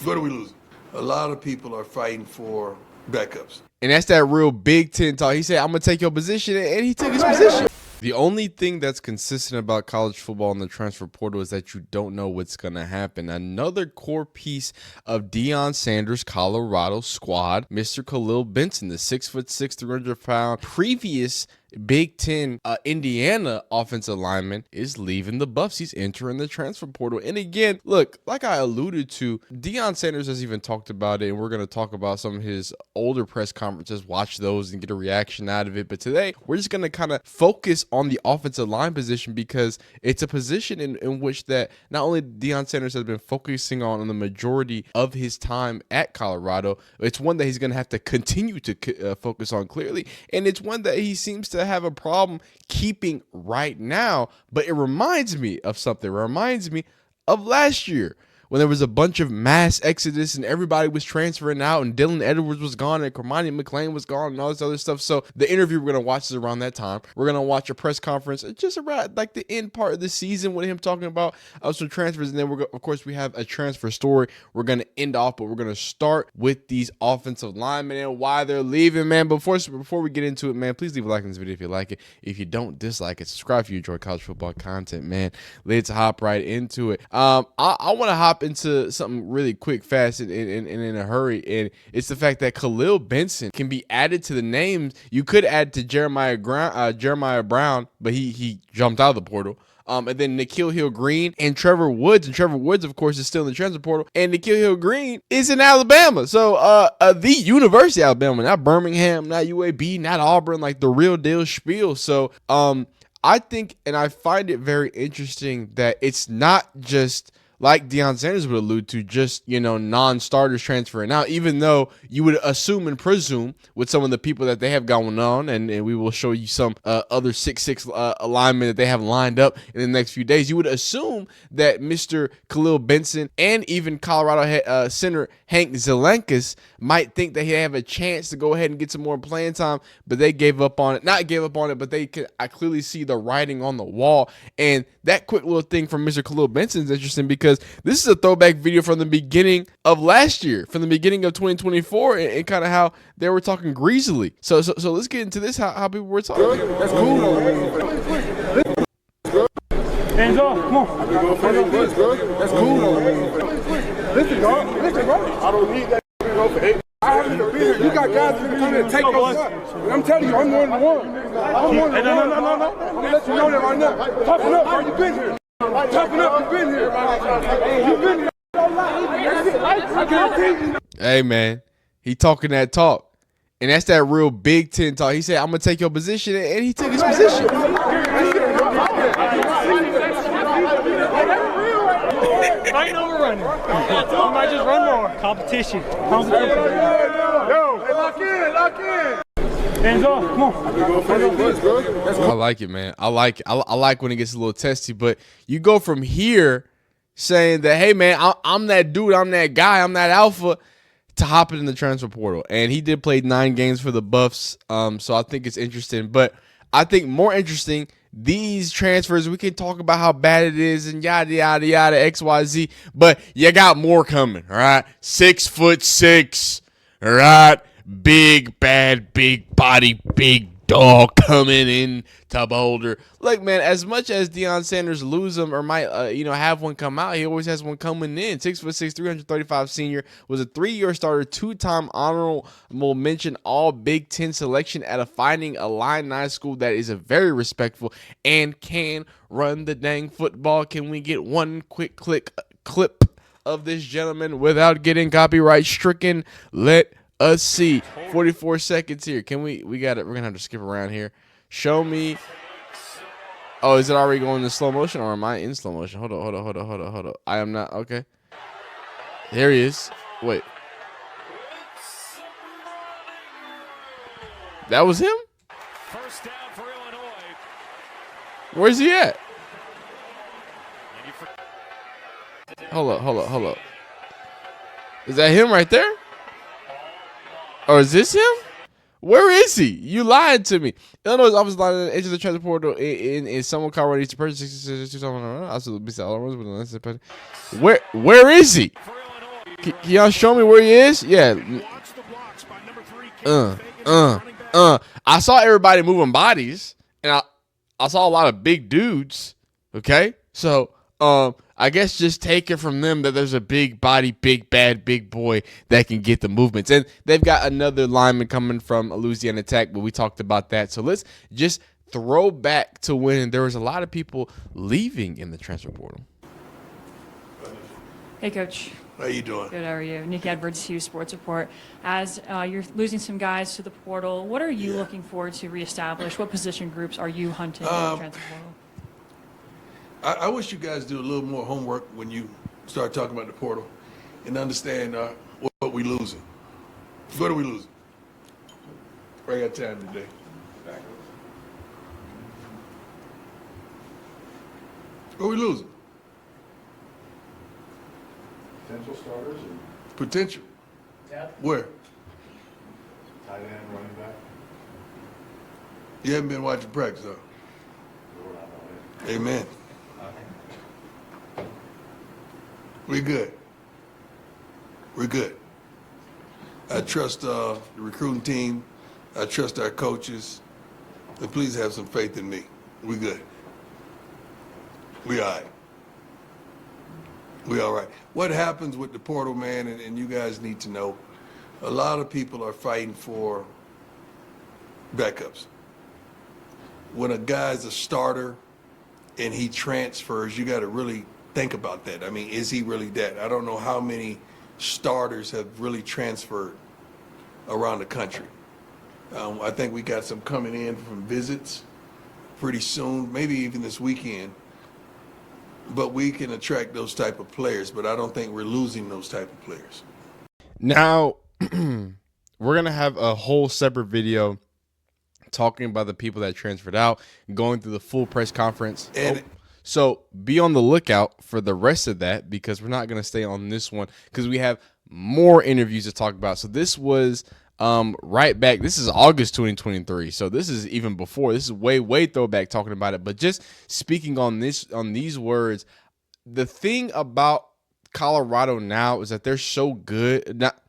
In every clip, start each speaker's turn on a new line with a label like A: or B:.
A: What are we losing? A lot of people are fighting for backups.
B: And that's that real Big Ten talk. He said, I'm going to take your position, and he took his position. The only thing that's consistent about college football in the transfer portal is that you don't know what's going to happen. Another core piece of Deion Sanders' Colorado squad, Mr. Khalil Benson, the 6'6", 300-pound previous Big Ten Indiana offensive lineman, is leaving the Buffs. He's entering the transfer portal. And again, look, like I alluded to, Deion Sanders has even talked about it, and we're going to talk about some of his older press conferences, watch those and get a reaction out of it. But today, we're just going to kind of focus on the offensive line position because it's a position in which that not only Deion Sanders has been focusing on the majority of his time at Colorado, it's one that he's going to have to continue to focus on clearly, and it's one that he seems to have a problem keeping right now. But it reminds me of something. It reminds me of last year when there was a bunch of mass exodus and everybody was transferring out and Dylan Edwards was gone and Cormani McClain was gone and all this other stuff. So the interview we're going to watch is around that time. We're going to watch a press conference just around like the end part of the season with him talking about some transfers. And then of course we have a transfer story we're going to end off, but we're going to start with these offensive linemen and why they're leaving, man. Before we get into it, man, please leave a like on this video if you like it. If you don't, dislike it. Subscribe if you enjoy college football content, man. Let's hop right into it. I want to hop into something really quick, fast, and in a hurry, and it's the fact that Khalil Benson can be added to the names. You could add to Jeremiah Brown, but he jumped out of the portal. And then Nikhil Hill-Green and Trevor Woods. And Trevor Woods, of course, is still in the transfer portal. And Nikhil Hill-Green is in Alabama. So the University of Alabama, not Birmingham, not UAB, not Auburn, like the real deal spiel. So I think, and I find it very interesting that it's not just like Deion Sanders would allude to, just, non-starters transferring out, even though you would assume and presume with some of the people that they have going on, and we will show you some other 6'6" alignment that they have lined up in the next few days, you would assume that Mr. Khalil Benson and even Colorado center Hank Zelenkas might think that they have a chance to go ahead and get some more playing time, but they gave up on it. Not gave up on it, but I clearly see the writing on the wall. And that quick little thing from Mr. Khalil Benson is interesting because this is a throwback video from the beginning of last year, from the beginning of 2024, and kind of how they were talking greasily. So let's get into this, how people were talking.
C: That's cool. Hands off, come on. That's cool. Listen, dog. Listen, bro. I don't need that. I haven't been here. You got guys that come in and take your stuff. I'm telling you, I'm one of the one. I'm one of the one. No. I'm going to let you know that right now. Toughen up, bro. You been here. Toughen up, you been here. You been here. I guarantee you.
B: Hey, man, he talking that talk. And that's that real Big Ten talk. He said, I'm going to take your position, and he took his position.
C: Ain't overrunning. You might just run more. Competition. Yo, hey, lock in. Hands off, come on.
B: I like it, man. I like when it gets a little testy, but you go from here saying that, hey, man, I'm that dude, I'm that guy, I'm that alpha, to hopping in the transfer portal. And he did play 9 games for the Buffs, so I think it's interesting. But I think more interesting, these transfers, we can talk about how bad it is and yada, yada, yada, XYZ, but you got more coming, all right? 6'6", all right? Big, bad, big body, big dog coming in to Boulder. Look, man, as much as Deion Sanders lose them or might, have one come out, he always has one coming in. 6'6", 335 senior, was a 3-year starter, 2-time honorable mention All Big Ten selection at a Fighting Illini school that is a very respectful and can run the dang football. Can we get one quick clip of this gentleman without getting copyright stricken? Let's see. 44 seconds here. Can we got it. We're gonna have to skip around here. Show me. Oh, is it already going in slow motion, or am I in slow motion? Hold on. I am not. Okay. There he is. Wait. That was him?
D: First down for Illinois.
B: Where's he at? Hold up. Is that him right there? Or is this him? Where is he? You lied to me. Illinois' offensive line at the edge of the transfer portal in someone Colorado needs to purchase 66. Where is he? Can y'all show me where he is? Yeah. I saw everybody moving bodies, and I saw a lot of big dudes. Okay, so I guess just take it from them that there's a big body, big bad, big boy that can get the movements, and they've got another lineman coming from Louisiana Tech, but we talked about that. So let's just throw back to when there was a lot of people leaving in the transfer portal.
E: Hey, Coach.
A: How you doing?
E: Good, how are you? Nick Edwards, Hughes Sports Report. As you're losing some guys to the portal, what are you looking for to reestablish? What position groups are you hunting in the transfer portal?
A: I wish you guys do a little more homework when you start talking about the portal and understand what we losing. What are we losing? I got time today. What are we losing?
F: Potential starters and
A: Potential. Where?
F: tight end, running back.
A: You haven't been watching practice, huh?
F: Lord, I know it.
A: Amen. We good. We're good. I trust the recruiting team. I trust our coaches. And please have some faith in me. We good. We all right. We all right. What happens with the portal, man, and you guys need to know, a lot of people are fighting for backups. When a guy's a starter and he transfers, you got to really think about that. I mean, is he really that? I don't know how many starters have really transferred around the country. I think we got some coming in from visits pretty soon, maybe even this weekend. But we can attract those type of players, but I don't think we're losing those type of players.
B: Now, we're going to have a whole separate video talking about the people that transferred out, going through the full press conference.
A: And
B: so be on the lookout for the rest of that, because we're not going to stay on this one because we have more interviews to talk about. So this was right back. This is August 2023. So this is even before. This is way throwback talking about it. But just speaking on these words, the thing about Colorado now is that they're so good. Not,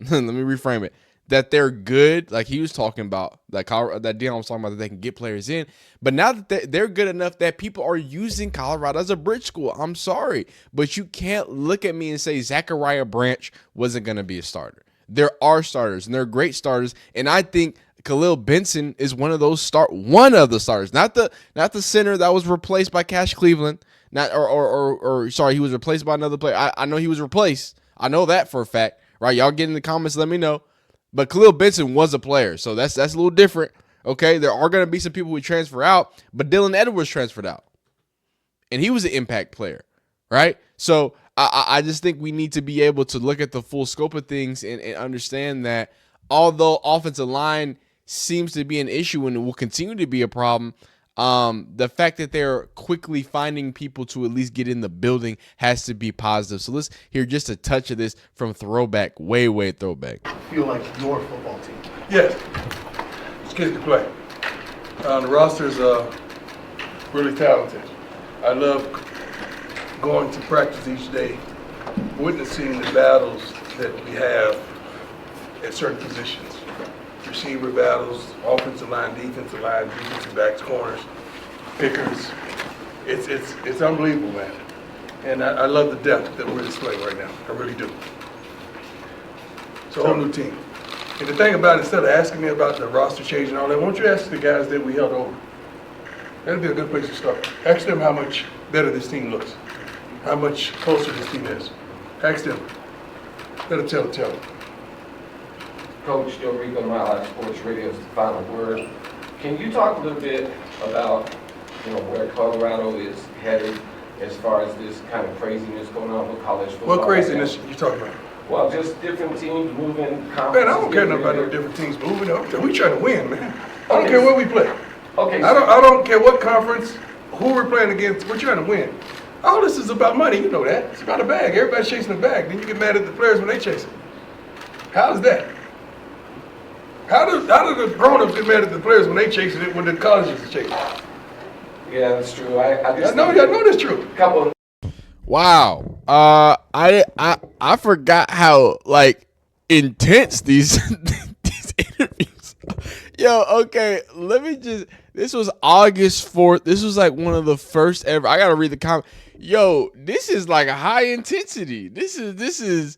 B: let me reframe it. That they're good, like he was talking about, that Deion was talking about, that they can get players in. But now that they're good enough that people are using Colorado as a bridge school. I'm sorry, but you can't look at me and say Zachariah Branch wasn't going to be a starter. There are starters, and they're great starters. And I think Khalil Benson is one of the starters, not the center that was replaced by Cash Cleveland, sorry, he was replaced by another player. I know he was replaced. I know that for a fact, right? Y'all get in the comments, let me know. But Khalil Benson was a player, so that's a little different. Okay, there are going to be some people who transfer out, but Dylan Edwards transferred out, and he was an impact player, right? So I just think we need to be able to look at the full scope of things and understand that although offensive line seems to be an issue and will continue to be a problem, the fact that they're quickly finding people to at least get in the building has to be positive. So let's hear just a touch of this from throwback, way throwback.
F: Feel like your football team.
A: yes, it's kids to play. The roster's really talented. I love going to practice each day, witnessing the battles that we have at certain positions. Receiver battles, offensive line, defensive backs, corners, pickers. It's unbelievable, man. And I love the depth that we're displaying right now. I really do. It's a whole new team. And the thing about it, instead of asking me about the roster change and all that, why don't you ask the guys that we held over? That'd be a good place to start. Ask them how much better this team looks, how much closer this team is. Ask them. Let them tell them.
G: Coach Joe Rico, My Life Sports Radio is the final word. Can you talk a little bit about, where Colorado is headed as far as this kind of craziness going on with college football?
A: What craziness you talking about?
G: Well, just different teams moving.
A: Man, I don't care nothing about no different teams moving. We trying to win, man. I don't care where we play.
G: Okay.
A: I don't care what conference, who we're playing against. We're trying to win. All this is about money. You know that. It's about a bag. Everybody's chasing a bag. Then you get mad at the players when they chase it. How's that? How do the grown-ups get mad at the players when they chasing it when the colleges are chasing it?
G: Yeah, that's true. I
A: know that's true.
G: Couple.
B: Wow. I forgot how like intense these these interviews. Yo, okay, let me just. This was August 4th. This was like one of the first ever. I gotta read the comment. Yo, this is like a high intensity. This is,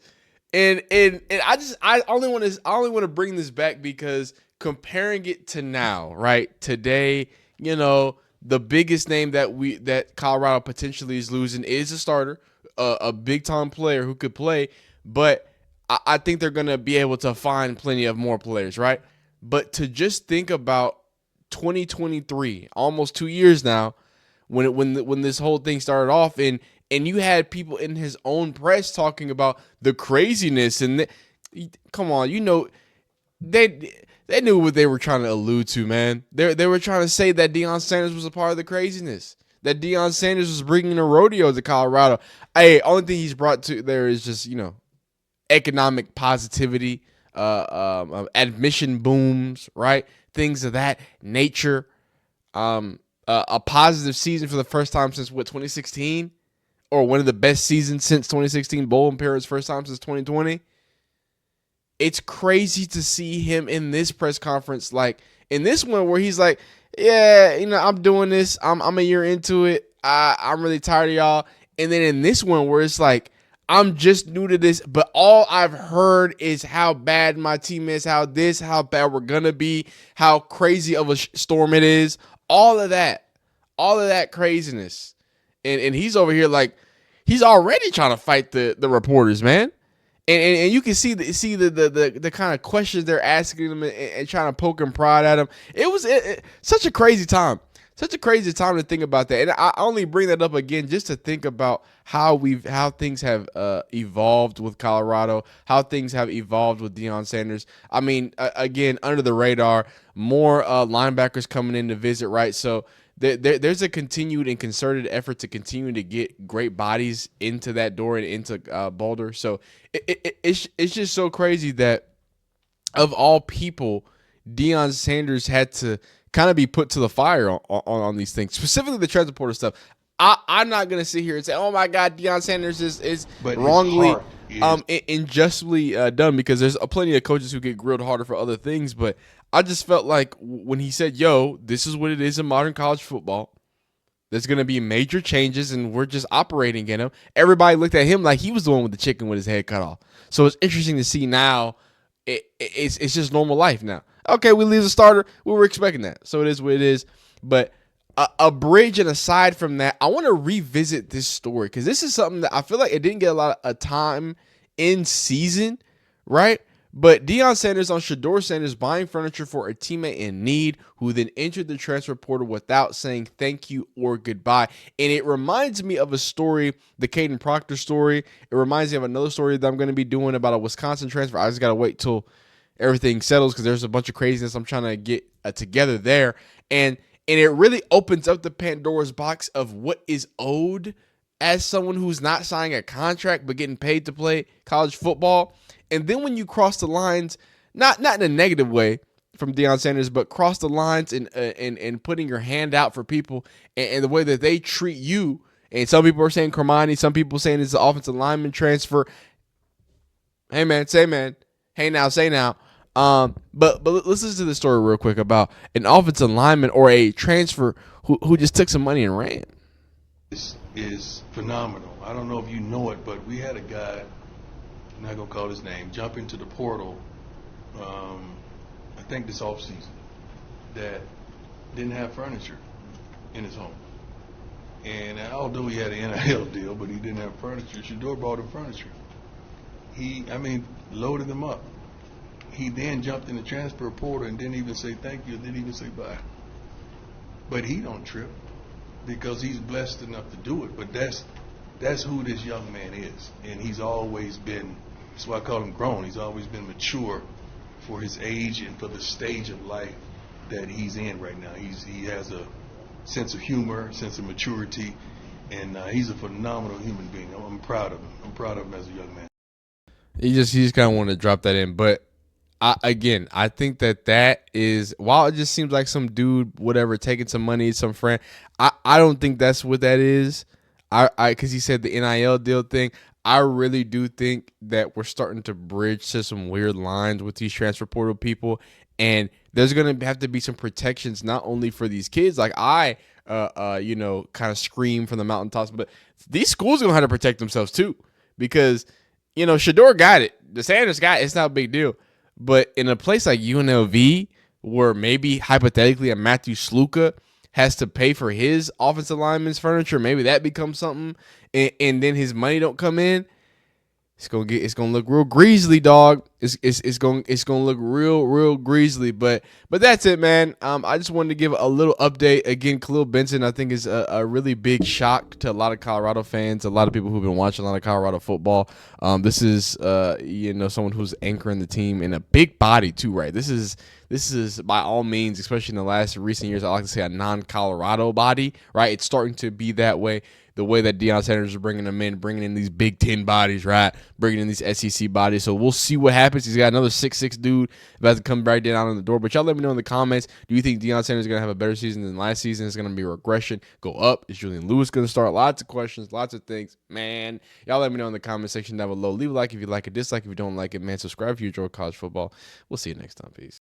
B: and I only want to bring this back because comparing it to now, right? Today, the biggest name that Colorado potentially is losing is a starter, a big time player who could play, but I think they're gonna be able to find plenty of more players, right? But to just think about 2023, almost 2 years now, when this whole thing started off, and you had people in his own press talking about the craziness and come on, they knew what they were trying to allude to, man. They were trying to say that Deion Sanders was a part of the craziness, that Deion Sanders was bringing a rodeo to Colorado. Hey, only thing he's brought to there is just economic positivity, admission booms, right? Things of that nature. A positive season for the first time since 2016, or one of the best seasons since 2016. Bowl appearance first time since 2020. It's crazy to see him in this press conference, like in this one where he's like, "Yeah, I'm doing this. I'm a year into it. I'm really tired of y'all." And then in this one where it's like, I'm just new to this, but all I've heard is how bad my team is, how bad we're gonna be, how crazy of a storm it is, all of that craziness, and he's over here like he's already trying to fight the reporters, man, and you can see the kind of questions they're asking him and trying to poke and prod at him. It was such a crazy time. Such a crazy time to think about that. And I only bring that up again just to think about how things have evolved with Colorado, how things have evolved with Deion Sanders. I mean, again, under the radar, more linebackers coming in to visit, right? So there's a continued and concerted effort to continue to get great bodies into that door and into Boulder. So it's just so crazy that, of all people, Deion Sanders had to kind of be put to the fire on these things, specifically the transfer portal stuff. I'm not gonna sit here and say, "Oh my God, Deion Sanders is wrongly, unjustly done," because there's plenty of coaches who get grilled harder for other things. But I just felt like when he said, "Yo, this is what it is in modern college football. There's gonna be major changes, and we're just operating in them." Everybody looked at him like he was the one with the chicken with his head cut off. So it's interesting to see now. It's just normal life now. Okay, we lose a starter. We were expecting that. So it is what it is. But a bridge and aside from that, I want to revisit this story because this is something that I feel like it didn't get a lot of time in season, right? But Deion Sanders on Shadeur Sanders buying furniture for a teammate in need who then entered the transfer portal without saying thank you or goodbye. And it reminds me of a story, the Caden Proctor story. It reminds me of another story that I'm going to be doing about a Wisconsin transfer. I just got to wait till everything settles because there's a bunch of craziness I'm trying to get together there. And it really opens up the Pandora's box of what is owed as someone who's not signing a contract but getting paid to play college football. And then when you cross the lines, not in a negative way from Deion Sanders, but cross the lines and putting your hand out for people and the way that they treat you. And some people are saying Kermani, some people saying it's an offensive lineman transfer. Hey man, say man. Hey now, say now. But let's listen to the story real quick about an offensive lineman or a transfer who just took some money and ran.
A: This is phenomenal. I don't know if you know it, but we had a guy, I'm not going to call his name, jump into the portal, I think this offseason, that didn't have furniture in his home. And although he had an NIL deal, but he didn't have furniture, Shadeur bought him furniture. Loaded them up. He then jumped in the transfer portal and didn't even say thank you, didn't even say bye. But he don't trip because he's blessed enough to do it. But that's who this young man is. And he's always been, that's why I call him grown. He's always been mature for his age and for the stage of life that he's in right now. He has a sense of humor, sense of maturity, and he's a phenomenal human being. I'm proud of him. I'm proud of him as a young man.
B: He just kind of wanted to drop that in. But I think that is, while it just seems like some dude, whatever, taking some money, some friend, I don't think that's what that is. because he said the NIL deal thing. I really do think that we're starting to bridge to some weird lines with these transfer portal people, and there's gonna have to be some protections not only for these kids. Like kind of scream from the mountaintops, but these schools are gonna have to protect themselves too, because Shadeur got it, the Sanders got it. It's not a big deal, but in a place like UNLV, where maybe hypothetically a Matthew Sluka has to pay for his offensive lineman's furniture, maybe that becomes something, and then his money don't come in. It's gonna look real greasy, dog. It's gonna look real greasy. But that's it, man. I just wanted to give a little update. Again, Khalil Benson, I think, is a really big shock to a lot of Colorado fans, a lot of people who've been watching a lot of Colorado football. This is someone who's anchoring the team in a big body too, right? This is by all means, especially in the last recent years, I like to say a non-Colorado body, right? It's starting to be that way. The way that Deion Sanders is bringing them in, bringing in these Big Ten bodies, right? Bringing in these SEC bodies. So we'll see what happens. He's got another 6'6" dude about to come right down on the door. But y'all let me know in the comments. Do you think Deion Sanders is going to have a better season than last season? It's going to be a regression. Go up. Is Julian Lewis going to start? Lots of questions, lots of things. Man, y'all let me know in the comment section down below. Leave a like if you like it, dislike if you don't like it, man. Subscribe if you enjoy college football. We'll see you next time. Peace.